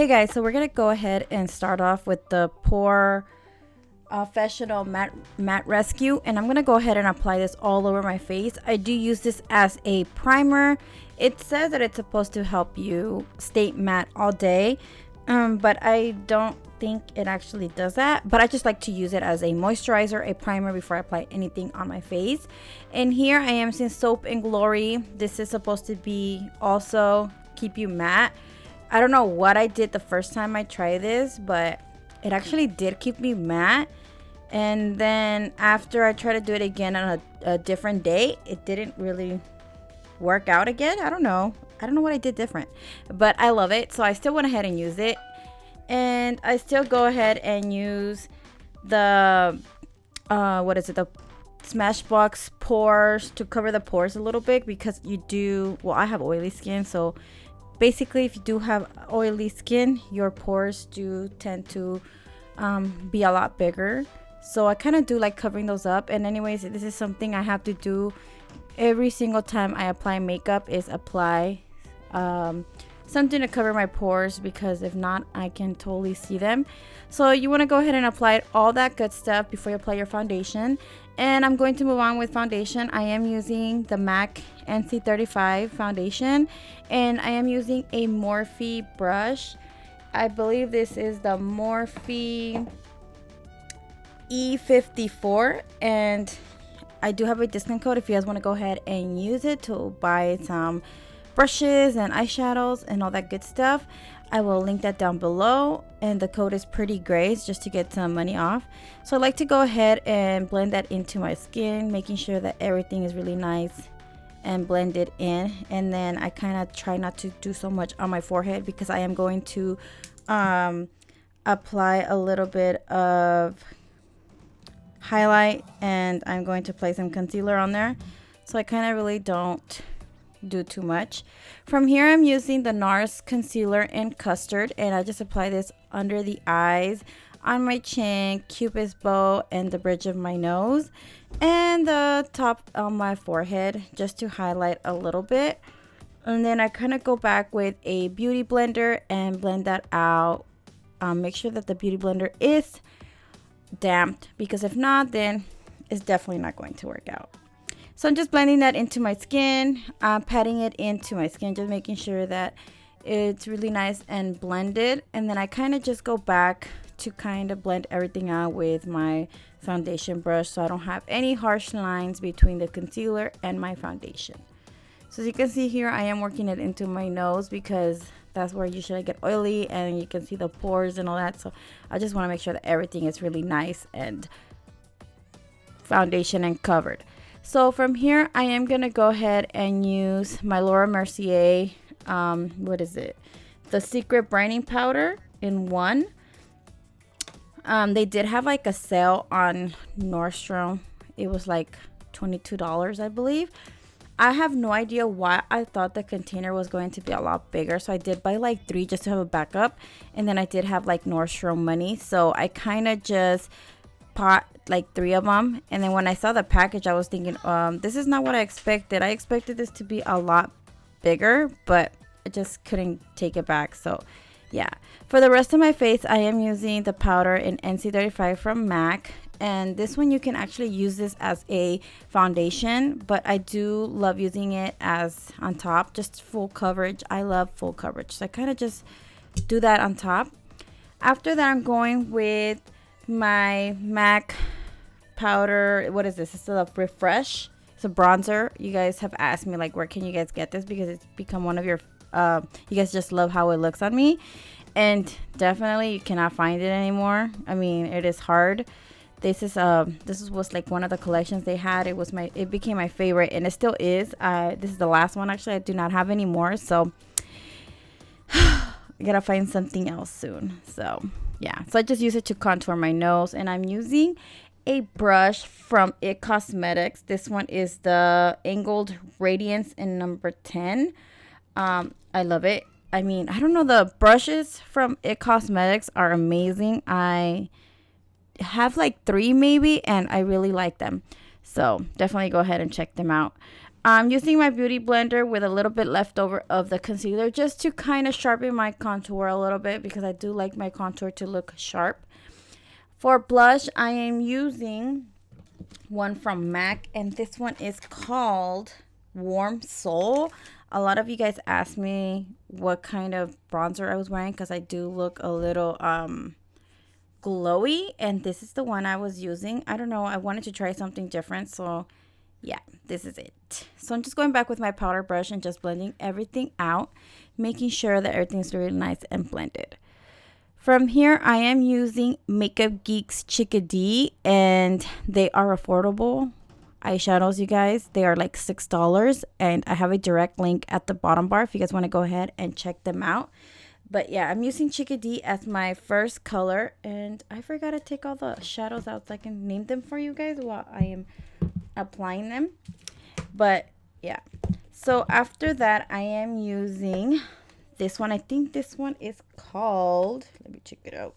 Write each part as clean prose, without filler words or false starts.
Hey guys, so we're gonna go ahead and start off with the POREfessional matte rescue, and I'm gonna go ahead and apply this all over my face. I do use this as a primer. It says that it's supposed to help you stay matte all day, but I don't think it actually does that. But I just like to use it as a moisturizer, a primer before I apply anything on my face. And here I am using Soap and Glory. This is supposed to be also keep you matte. I don't know what I did the first time I tried this, but it actually did keep me matte. And then after I tried to do it again on a different day, it didn't really work out again. I don't know what I did different, but I love it. So I still went ahead and use it. And I still go ahead and use the, the smashbox pores to cover the pores a little bit, because I have oily skin. So basically, if you do have oily skin, your pores do tend to be a lot bigger. So I kind of do like covering those up. And anyways, this is something I have to do every single time I apply makeup, is apply something to cover my pores, because if not, I can totally see them. So you want to go ahead and apply all that good stuff before you apply your foundation. And I'm going to move on with foundation. I am using the MAC NC35 foundation, and I am using a Morphe brush. I believe this is the Morphe E54, and I do have a discount code if you guys want to go ahead and use it to buy some brushes and eyeshadows and all that good stuff. I will link that down below, and the code is Pretty Grace, just to get some money off. So I like to go ahead and blend that into my skin, making sure that everything is really nice and blended in. And then I kind of try not to do so much on my forehead, because I am going to apply a little bit of highlight, and I'm going to apply some concealer on there. So I kind of really don't do too much. From here, I'm using the NARS concealer in Custard, and I just apply this under the eyes, on my chin, cupid's bow, and the bridge of my nose, and the top of my forehead, just to highlight a little bit. And then I kind of go back with a beauty blender and blend that out. Make sure that the beauty blender is damped, because if not, then it's definitely not going to work out. So I'm just blending that into my skin, patting it into my skin, just making sure that it's really nice and blended. And then I kind of just go back to kind of blend everything out with my foundation brush, so I don't have any harsh lines between the concealer and my foundation. So as you can see here, I am working it into my nose, because that's where usually I get oily, and you can see the pores and all that. So I just want to make sure that everything is really nice and foundation and covered. So from here, I am going to go ahead and use my Laura Mercier, the Secret Brightening Powder in 1. They did have like a sale on Nordstrom. It was like $22, I believe. I have no idea why I thought the container was going to be a lot bigger. So I did buy like 3 just to have a backup. And then I did have like Nordstrom money, so I kind of just bought like 3 of them. And then when I saw the package, I was thinking, this is not what I expected. I expected this to be a lot bigger, but I just couldn't take it back. So yeah, for the rest of my face, I am using the powder in NC35 from MAC. And this one, you can actually use this as a foundation, but I do love using it as on top, just full coverage. I love full coverage, so I kind of just do that on top. After that, I'm going with my MAC powder. What is this? It's a Refresh. It's a bronzer. You guys have asked me like, where can you guys get this, because it's become one of your you guys just love how it looks on me, and definitely you cannot find it anymore. I mean, it is hard. This was like one of the collections they had. It became my favorite, and it still is. This is the last one actually. I do not have any more, so I gotta find something else soon. So yeah, so I just use it to contour my nose, and I'm using a brush from IT Cosmetics. This one is the Angled Radiance in number 10. I love it. I mean, I don't know, the brushes from IT Cosmetics are amazing. I have like 3 maybe, and I really like them. So definitely go ahead and check them out. I'm using my beauty blender with a little bit left over of the concealer just to kind of sharpen my contour a little bit, because I do like my contour to look sharp. For blush, I am using one from M.a.c, and this one is called Warm Soul. A lot of you guys asked me what kind of bronzer I was wearing, because I do look a little glowy, and this is the one I was using. I don't know, I wanted to try something different, so yeah, this is it. So I'm just going back with my powder brush and just blending everything out, making sure that everything's really nice and blended. From here, I am using Makeup Geek's Chickadee, and they are affordable eyeshadows, you guys. They are like $6, and I have a direct link at the bottom bar if you guys want to go ahead and check them out. But yeah, I'm using Chickadee as my first color, and I forgot to take all the shadows out so I can name them for you guys while I am applying them. But yeah, so after that, I am using this one. I think this one is called, let me check it out.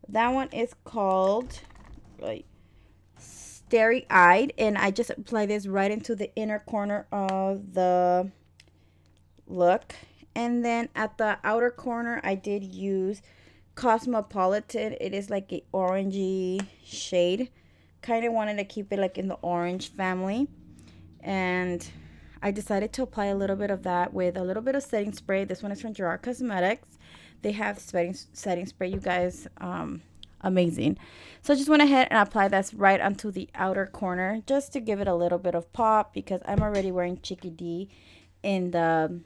That one is called like Starry Eyed, and I just apply this right into the inner corner of the look. And then at the outer corner, I did use Cosmopolitan. It is like a orangey shade. Kind of wanted to keep it like in the orange family. And I decided to apply a little bit of that with a little bit of setting spray. This one is from Gerard Cosmetics. They have setting spray, you guys. Amazing. So I just went ahead and applied that right onto the outer corner just to give it a little bit of pop, because I'm already wearing Chickadee in the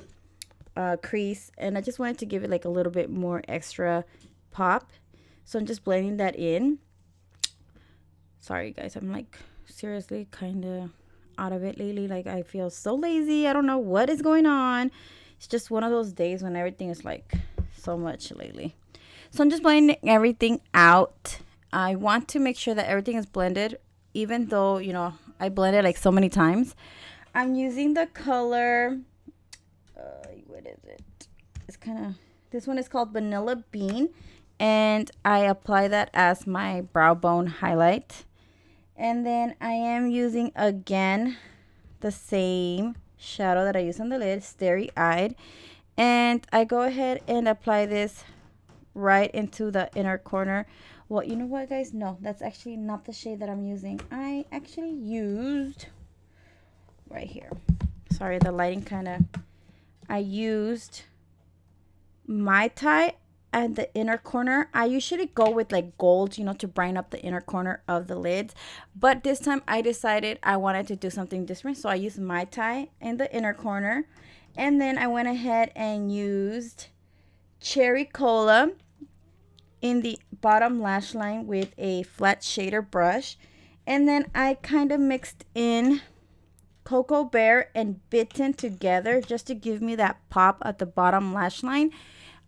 crease, and I just wanted to give it like a little bit more extra pop. So I'm just blending that in. Sorry guys, I'm like seriously kind of out of it lately. Like I feel so lazy. I don't know what is going on. It's just one of those days when everything is like so much lately. So I'm just blending everything out. I want to make sure that everything is blended, even though, you know, I blended like so many times. I'm using the color what is it? It's kind of, this one is called Vanilla Bean, and I apply that as my brow bone highlight. And then I am using again the same shadow that I use on the lid, Starry Eyed, and I go ahead and apply this right into the inner corner. Well, you know what guys, no, that's actually not the shade that I'm using. I actually used right here, sorry, the lighting kind of, I used Mai Tai at the inner corner. I usually go with like gold, you know, to brighten up the inner corner of the lids, but this time I decided I wanted to do something different, so I used Mai Tai in the inner corner, and then I went ahead and used Cherry Cola in the bottom lash line with a flat shader brush, and then I kind of mixed in Cocoa Bear and Bitten together just to give me that pop at the bottom lash line.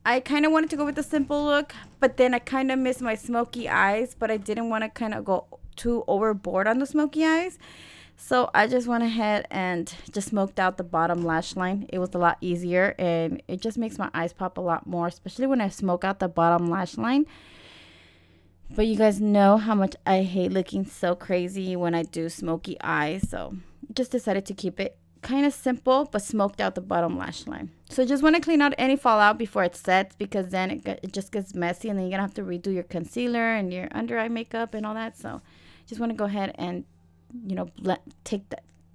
I kind of wanted to go with a simple look, but then I kind of missed my smoky eyes, but I didn't want to kind of go too overboard on the smoky eyes. So I just went ahead and just smoked out the bottom lash line. It was a lot easier, and it just makes my eyes pop a lot more, especially when I smoke out the bottom lash line. But you guys know how much I hate looking so crazy when I do smoky eyes, so just decided to keep it kind of simple but smoked out the bottom lash line. So just want to clean out any fallout before it sets, because then it just gets messy, and then you're gonna have to redo your concealer and your under eye makeup and all that. So just want to go ahead and, you know,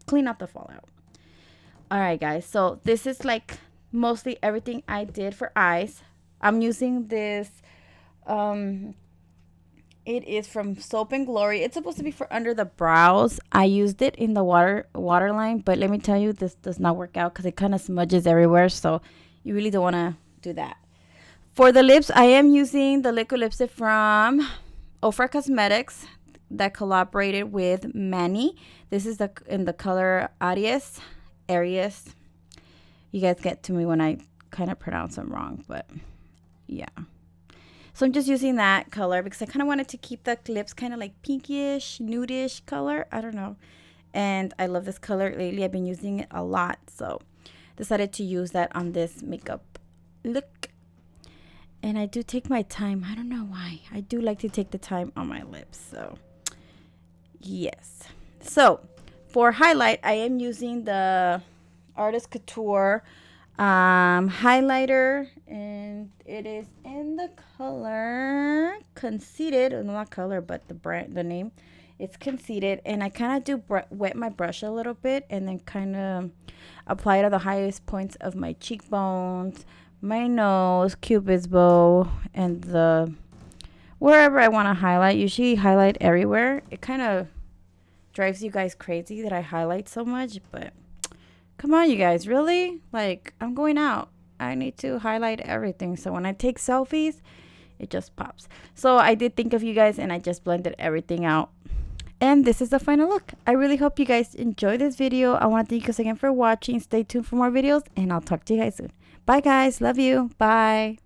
clean out the fallout. All right guys, so this is like mostly everything I did for eyes. I'm using this it is from Soap and Glory. It's supposed to be for under the brows. I used it in the waterline, but let me tell you, this does not work out because it kind of smudges everywhere, so you really don't want to do that. For the lips, I am using the liquid lipstick from Ofra Cosmetics that collaborated with Manny. This is in the color Aries. You guys get to me when I kind of pronounce them wrong, but yeah. So I'm just using that color because I kind of wanted to keep the lips kind of like pinkish, nudish color. I don't know. And I love this color. Lately I've been using it a lot, so decided to use that on this makeup look. And I do take my time. I don't know why. I do like to take the time on my lips. So yes. So for highlight, I am using the Artist Couture highlighter, and it is in the color Conceited. No, not color, but the name. It's Conceited, and I kind of do wet my brush a little bit and then kind of apply it to the highest points of my cheekbones, my nose, Cupid's bow, and the wherever I want to highlight. Usually highlight everywhere. It kind of drives you guys crazy that I highlight so much, but come on, you guys, really? Like, I'm going out. I need to highlight everything. So when I take selfies, it just pops. So I did think of you guys, and I just blended everything out. And this is the final look. I really hope you guys enjoy this video. I want to thank you guys again for watching. Stay tuned for more videos, and I'll talk to you guys soon. Bye, guys. Love you. Bye.